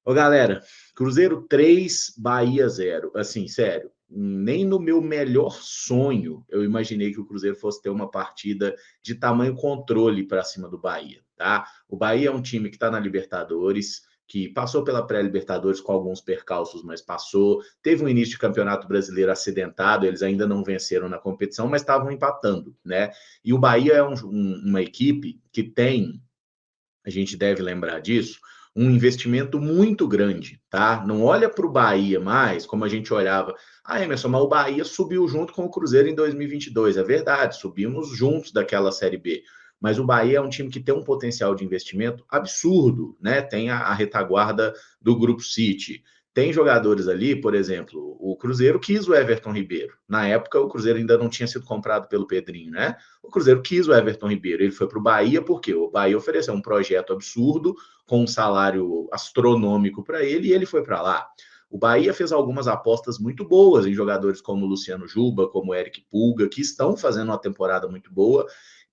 Ô, galera, Cruzeiro 3, Bahia 0. Assim, sério, nem no meu melhor sonho eu imaginei que o Cruzeiro fosse ter uma partida de tamanho controle para cima do Bahia, tá? O Bahia é um time que está na Libertadores, que passou pela pré-Libertadores com alguns percalços, mas passou. Teve um início de campeonato brasileiro acidentado, eles ainda não venceram na competição, mas estavam empatando, né? E o Bahia é uma equipe que tem, a gente deve lembrar disso, um investimento muito grande, tá? Não olha para o Bahia mais como a gente olhava. Ah, Emerson, mas o Bahia subiu junto com o Cruzeiro em 2022. É verdade, subimos juntos daquela Série B. Mas o Bahia é um time que tem um potencial de investimento absurdo, né? Tem a retaguarda do Grupo City. Tem jogadores ali, por exemplo, o Cruzeiro quis o Everton Ribeiro. Na época, o Cruzeiro ainda não tinha sido comprado pelo Pedrinho, né? O Cruzeiro quis o Everton Ribeiro. Ele foi para o Bahia porque o Bahia ofereceu um projeto absurdo, com um salário astronômico para ele, e ele foi para lá. O Bahia fez algumas apostas muito boas em jogadores como o Luciano Juba, como o Eric Pulga, que estão fazendo uma temporada muito boa.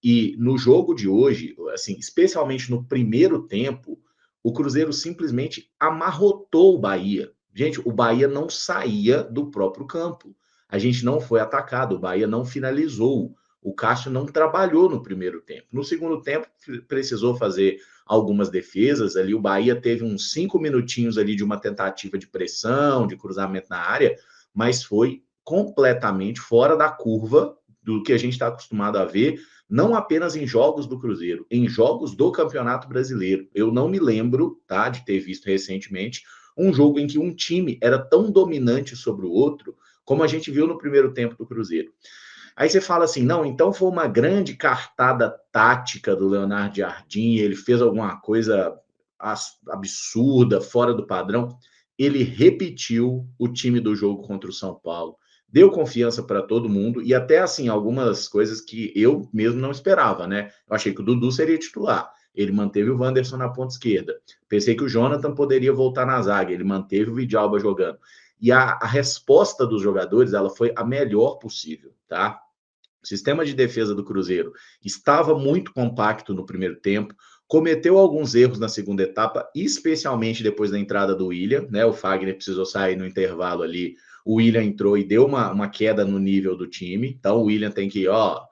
E no jogo de hoje, assim, especialmente no primeiro tempo, o Cruzeiro simplesmente amarrotou o Bahia. Gente, o Bahia não saía do próprio campo. A gente não foi atacado, o Bahia não finalizou. O Cássio não trabalhou no primeiro tempo. No segundo tempo, precisou fazer algumas defesas ali. O Bahia teve uns 5 minutinhos ali de uma tentativa de pressão, de cruzamento na área, mas foi completamente fora da curva do que a gente está acostumado a ver, não apenas em jogos do Cruzeiro, em jogos do Campeonato Brasileiro. Eu não me lembro, tá, de ter visto recentemente um jogo em que um time era tão dominante sobre o outro como a gente viu no primeiro tempo do Cruzeiro. Aí você fala assim, não, então foi uma grande cartada tática do Leonardo Jardim, ele fez alguma coisa absurda, fora do padrão. Ele repetiu o time do jogo contra o São Paulo, deu confiança para todo mundo e até assim algumas coisas que eu mesmo não esperava, né? Eu achei que o Dudu seria titular. Ele manteve o Wanderson na ponta esquerda. Pensei que o Jonathan poderia voltar na zaga. Ele manteve o Vidalba jogando. E a resposta dos jogadores ela foi a melhor possível, tá? O sistema de defesa do Cruzeiro estava muito compacto no primeiro tempo, cometeu alguns erros na segunda etapa, especialmente depois da entrada do William, né? O Fagner precisou sair no intervalo ali, o William entrou e deu uma queda no nível do time. Então o William tem que, ó,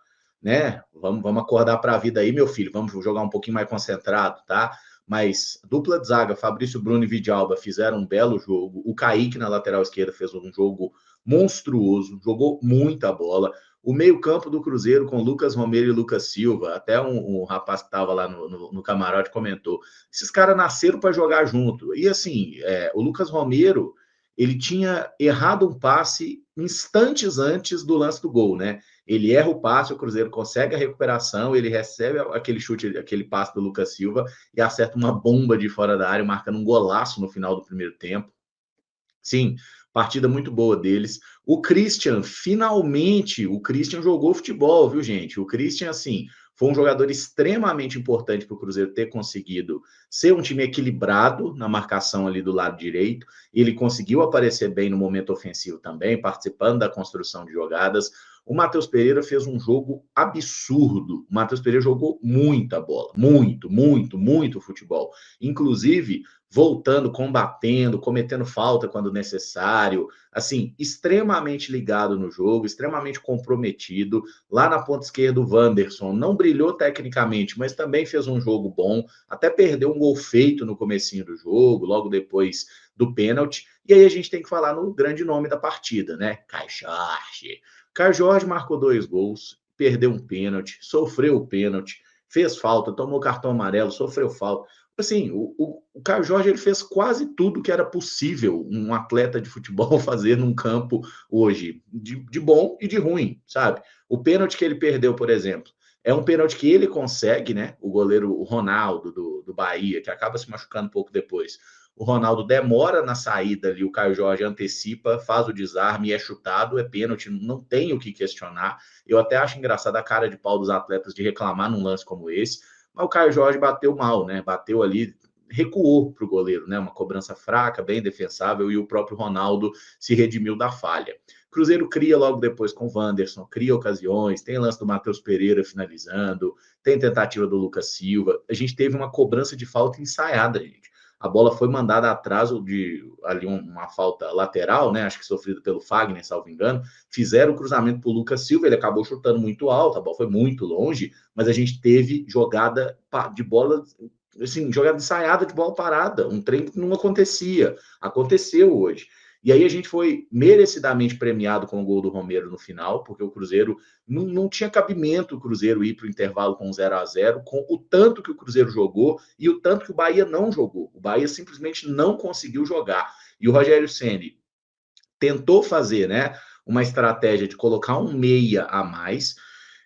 né? Vamos acordar para a vida aí, meu filho. Vamos jogar um pouquinho mais concentrado, tá? Mas dupla de zaga, Fabrício Bruno e Vidalba fizeram um belo jogo. O Kaique na lateral esquerda fez um jogo monstruoso, jogou muita bola. O meio-campo do Cruzeiro com Lucas Romero e Lucas Silva, até um rapaz que estava lá no camarote comentou: esses caras nasceram para jogar junto. E assim, o Lucas Romero ele tinha errado um passe instantes antes do lance do gol, né? Ele erra o passe, o Cruzeiro consegue a recuperação, ele recebe aquele chute, aquele passe do Lucas Silva e acerta uma bomba de fora da área, marcando um golaço no final do primeiro tempo. Sim, partida muito boa deles. O Christian, finalmente, o Christian jogou futebol, viu, gente? O Christian, assim, foi um jogador extremamente importante para o Cruzeiro ter conseguido ser um time equilibrado na marcação ali do lado direito. Ele conseguiu aparecer bem no momento ofensivo também, participando da construção de jogadas. O Matheus Pereira fez um jogo absurdo. O Matheus Pereira jogou muita bola, muito futebol. Inclusive, voltando, combatendo, cometendo falta quando necessário, assim, extremamente ligado no jogo, extremamente comprometido. Lá na ponta esquerda, o Wanderson não brilhou tecnicamente, mas também fez um jogo bom, até perdeu um gol feito no comecinho do jogo, logo depois do pênalti. E aí a gente tem que falar no grande nome da partida, né? Caio Jorge. Caio Jorge marcou 2 gols, perdeu um pênalti, sofreu o pênalti, fez falta, tomou cartão amarelo, sofreu falta. Assim, o Caio Jorge ele fez quase tudo que era possível um atleta de futebol fazer num campo hoje, de bom e de ruim, sabe? O pênalti que ele perdeu, por exemplo, é um pênalti que ele consegue, né? O goleiro o Ronaldo do Bahia, que acaba se machucando um pouco depois. O Ronaldo demora na saída ali, o Caio Jorge antecipa, faz o desarme e é chutado, é pênalti, não tem o que questionar. Eu até acho engraçado a cara de pau dos atletas de reclamar num lance como esse, mas o Caio Jorge bateu mal, né? Bateu ali, recuou para o goleiro, né? Uma cobrança fraca, bem defensável, e o próprio Ronaldo se redimiu da falha. Cruzeiro cria logo depois com o Wanderson, cria ocasiões, tem lance do Matheus Pereira finalizando, tem tentativa do Lucas Silva. A gente teve uma cobrança de falta ensaiada, gente. a bola foi mandada atrás de ali uma falta lateral, né? Acho que sofrida pelo Fagner, salvo engano. Fizeram o cruzamento para o Lucas Silva, ele acabou chutando muito alto, a bola foi muito longe, mas a gente teve jogada de bola, assim, jogada ensaiada de bola parada, um trem que não acontecia. Aconteceu hoje. E aí a gente foi merecidamente premiado com o gol do Romero no final, porque o Cruzeiro não tinha cabimento o Cruzeiro ir para o intervalo com 0-0, com o tanto que o Cruzeiro jogou e o tanto que o Bahia não jogou. O Bahia simplesmente não conseguiu jogar. E o Rogério Ceni tentou fazer, né, uma estratégia de colocar um meia a mais.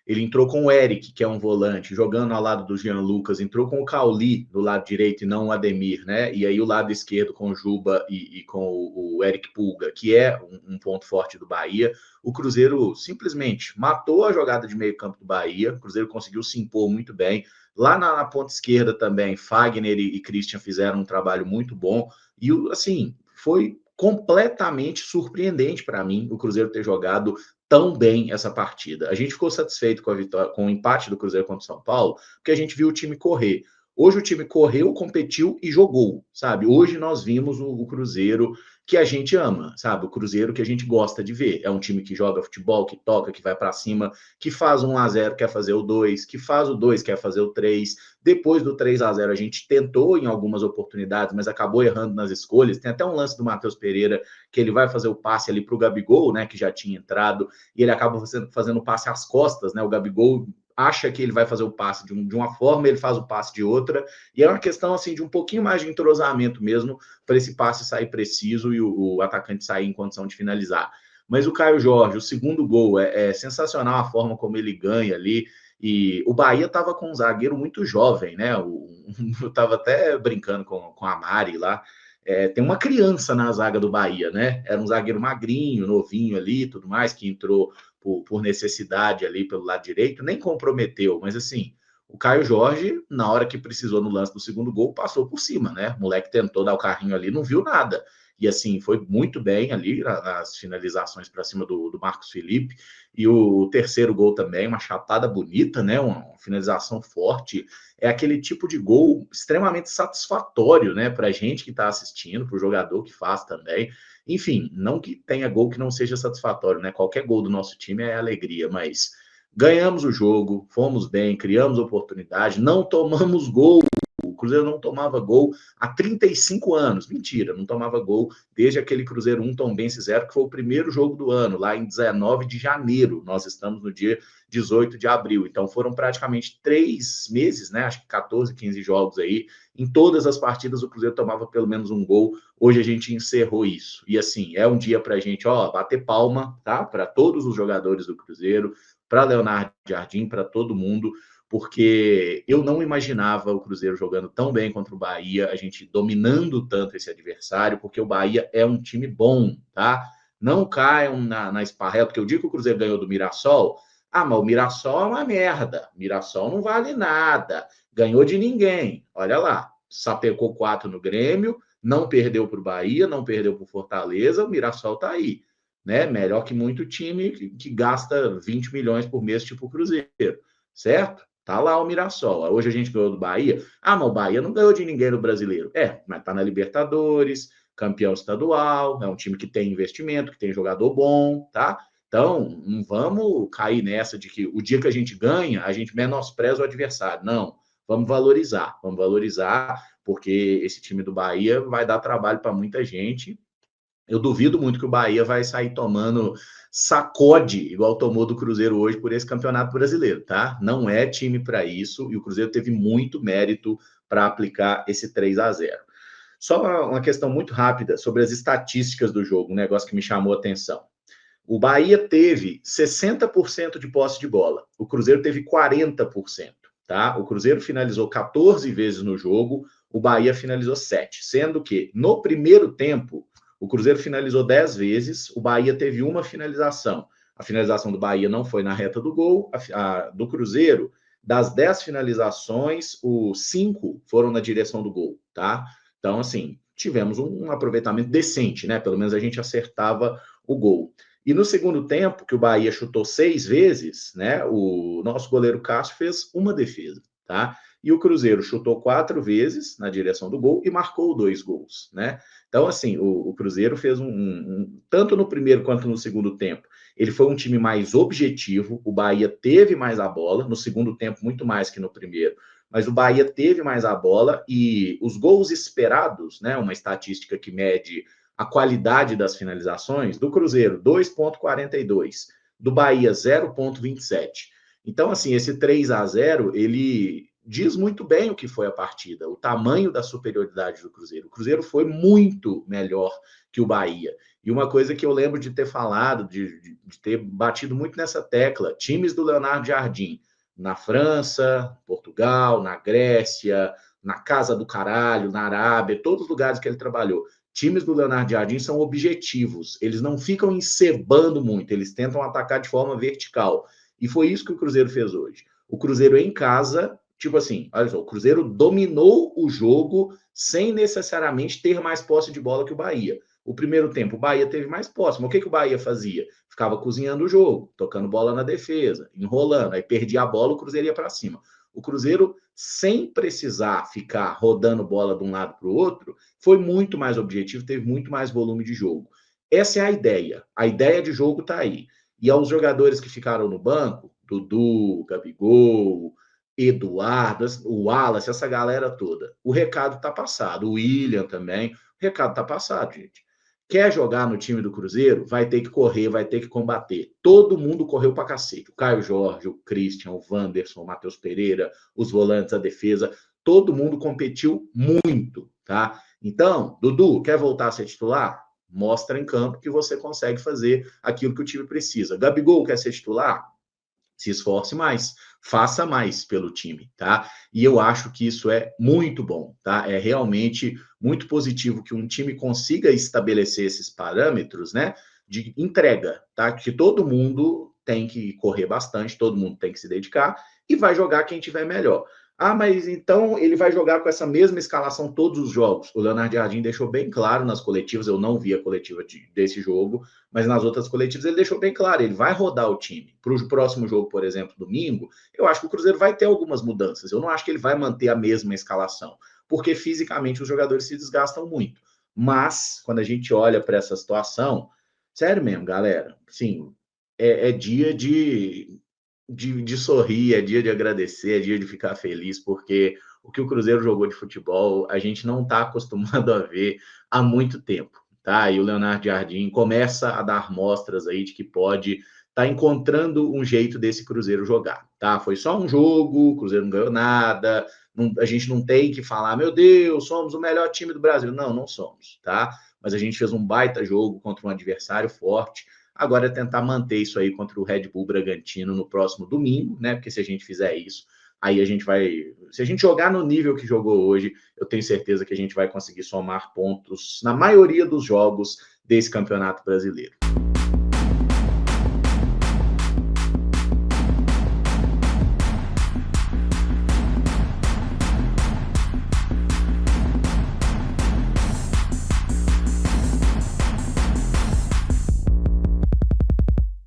Ele entrou com o Eric, que é um volante, jogando ao lado do Jean Lucas, entrou com o Cauli do lado direito e não o Ademir, né? E aí o lado esquerdo com o Juba e com o Eric Pulga, que é um ponto forte do Bahia. O Cruzeiro simplesmente matou a jogada de meio campo do Bahia, o Cruzeiro conseguiu se impor muito bem. Lá na ponta esquerda também, Fagner e Christian fizeram um trabalho muito bom. E, assim, foi completamente surpreendente para mim o Cruzeiro ter jogado tão bem essa partida. A gente ficou satisfeito com a vitória, com o empate do Cruzeiro contra o São Paulo, porque a gente viu o time correr. Hoje o time correu, competiu e jogou, sabe? Hoje nós vimos o Cruzeiro que a gente ama, sabe? O Cruzeiro que a gente gosta de ver. É um time que joga futebol, que toca, que vai para cima, que faz 1-0, quer fazer o 2, que faz o 2, quer fazer o 3. Depois do 3-0 a gente tentou em algumas oportunidades, mas acabou errando nas escolhas. Tem até um lance do Matheus Pereira que ele vai fazer o passe ali para o Gabigol, né, que já tinha entrado, e ele acaba fazendo o passe às costas, né? O Gabigol acha que ele vai fazer o passe de uma forma, ele faz o passe de outra, e é uma questão assim de um pouquinho mais de entrosamento mesmo, para esse passe sair preciso e o atacante sair em condição de finalizar. Mas o Caio Jorge, o segundo gol, é sensacional a forma como ele ganha ali, e o Bahia estava com um zagueiro muito jovem, né? Eu estava até brincando com a Mari lá, tem uma criança na zaga do Bahia, né? Era um zagueiro magrinho, novinho ali, tudo mais, que entrou por necessidade ali pelo lado direito, nem comprometeu, mas assim, o Caio Jorge, na hora que precisou no lance do segundo gol, passou por cima, né? O moleque tentou dar o carrinho ali, não viu nada. E assim, foi muito bem ali nas finalizações para cima do Marcos Felipe. E o terceiro gol também, uma chapada bonita, né? Uma finalização forte. É aquele tipo de gol extremamente satisfatório, né? Para a gente que está assistindo, para o jogador que faz também. Enfim, não que tenha gol que não seja satisfatório, né? Qualquer gol do nosso time é alegria, mas ganhamos o jogo, fomos bem, criamos oportunidade, não tomamos gol. O Cruzeiro não tomava gol há 35 anos. Mentira, não tomava gol desde aquele Cruzeiro 1 Tombense 0, que foi o primeiro jogo do ano, lá em 19 de janeiro. Nós estamos no dia 18 de abril. Então foram praticamente 3 meses, né? Acho que 14, 15 jogos aí. Em todas as partidas o Cruzeiro tomava pelo menos um gol. Hoje a gente encerrou isso. E assim, é um dia para a gente, ó, bater palma, tá? Para todos os jogadores do Cruzeiro, para Leonardo Jardim, para todo mundo, porque eu não imaginava o Cruzeiro jogando tão bem contra o Bahia, a gente dominando tanto esse adversário, porque o Bahia é um time bom, tá? Não caiam na esparrela, porque eu digo que o Cruzeiro ganhou do Mirassol. Ah, mas o Mirassol é uma merda. O Mirassol não vale nada. Ganhou de ninguém. Olha lá. Sapecou 4 no Grêmio, não perdeu para o Bahia, não perdeu para o Fortaleza. O Mirassol tá aí, né? Melhor que muito time que gasta 20 milhões por mês, tipo o Cruzeiro, certo? Tá lá o Mirassol. Hoje a gente ganhou do Bahia. Ah, mas o Bahia não ganhou de ninguém no Brasileiro. Mas tá na Libertadores, campeão estadual, é um time que tem investimento, que tem jogador bom, tá? Então, não vamos cair nessa de que o dia que a gente ganha, a gente menospreza o adversário. Não, vamos valorizar, porque esse time do Bahia vai dar trabalho para muita gente. Eu duvido muito que o Bahia vai sair tomando sacode, igual tomou do Cruzeiro hoje por esse Campeonato Brasileiro, tá? Não é time para isso e o Cruzeiro teve muito mérito para aplicar esse 3-0. Só uma questão muito rápida sobre as estatísticas do jogo, um negócio que me chamou a atenção. O Bahia teve 60% de posse de bola, o Cruzeiro teve 40%, tá? O Cruzeiro finalizou 14 vezes no jogo, o Bahia finalizou 7, sendo que no primeiro tempo o Cruzeiro finalizou 10 vezes, o Bahia teve uma finalização. A finalização do Bahia não foi na reta do gol, a do Cruzeiro, das 10 finalizações, os 5 foram na direção do gol, tá? Então, assim, tivemos um aproveitamento decente, né? Pelo menos a gente acertava o gol. E no segundo tempo, que o Bahia chutou 6 vezes, né? O nosso goleiro Cássio fez uma defesa, tá? e o Cruzeiro chutou 4 vezes na direção do gol e marcou 2 gols, né? Então, assim, o Cruzeiro fez tanto no primeiro quanto no segundo tempo, ele foi um time mais objetivo, o Bahia teve mais a bola, no segundo tempo muito mais que no primeiro, mas o Bahia teve mais a bola e os gols esperados, né, uma estatística que mede a qualidade das finalizações, do Cruzeiro 2,42, do Bahia 0,27. Então, assim, esse 3-0, ele diz muito bem o que foi a partida, o tamanho da superioridade do Cruzeiro. O Cruzeiro foi muito melhor que o Bahia. E uma coisa que eu lembro de ter falado, de ter batido muito nessa tecla, times do Leonardo Jardim, na França, Portugal, na Grécia, na Casa do Caralho, na Arábia, todos os lugares que ele trabalhou, times do Leonardo Jardim são objetivos, eles não ficam encebando muito, eles tentam atacar de forma vertical. E foi isso que o Cruzeiro fez hoje. O Cruzeiro em casa, tipo assim, olha só, o Cruzeiro dominou o jogo sem necessariamente ter mais posse de bola que o Bahia. O primeiro tempo, o Bahia teve mais posse, mas o que o Bahia fazia? Ficava cozinhando o jogo, tocando bola na defesa, enrolando, aí perdia a bola, o Cruzeiro ia para cima. O Cruzeiro, sem precisar ficar rodando bola de um lado para o outro, foi muito mais objetivo, teve muito mais volume de jogo. Essa é a ideia. A ideia de jogo está aí. E aos jogadores que ficaram no banco, Dudu, Gabigol, Eduardo, o Wallace, essa galera toda, o recado está passado. O William também, o recado está passado, gente. Quer jogar no time do Cruzeiro? Vai ter que correr, vai ter que combater. Todo mundo correu para cacete. O Caio Jorge, o Christian, o Wanderson, o Matheus Pereira, os volantes, a defesa. Todo mundo competiu muito, tá? Então, Dudu, quer voltar a ser titular? Mostra em campo que você consegue fazer aquilo que o time precisa. Gabigol quer ser titular? Se esforce mais, faça mais pelo time, tá? E eu acho que isso é muito bom, tá? É realmente muito positivo que um time consiga estabelecer esses parâmetros, né, de entrega, tá? Que todo mundo tem que correr bastante, todo mundo tem que se dedicar e vai jogar quem tiver melhor. Ah, mas então ele vai jogar com essa mesma escalação todos os jogos. O Leonardo Jardim deixou bem claro nas coletivas, eu não vi a coletiva desse jogo, mas nas outras coletivas ele deixou bem claro, ele vai rodar o time. Para o próximo jogo, por exemplo, domingo, eu acho que o Cruzeiro vai ter algumas mudanças. Eu não acho que ele vai manter a mesma escalação, porque fisicamente os jogadores se desgastam muito. Mas, quando a gente olha para essa situação, sério mesmo, galera, sim, é dia de sorrir, é dia de agradecer, é dia de ficar feliz, porque o que o Cruzeiro jogou de futebol, a gente não está acostumado a ver há muito tempo, tá? E o Leonardo Jardim começa a dar mostras aí de que pode estar encontrando um jeito desse Cruzeiro jogar, tá? Foi só um jogo, o Cruzeiro não ganhou nada, a gente não tem que falar, meu Deus, somos o melhor time do Brasil. Não, não somos, tá? Mas a gente fez um baita jogo contra um adversário forte. Agora é tentar manter isso aí contra o Red Bull Bragantino no próximo domingo, né? Porque se a gente fizer isso, aí a gente vai. Se a gente jogar no nível que jogou hoje, eu tenho certeza que a gente vai conseguir somar pontos na maioria dos jogos desse Campeonato Brasileiro.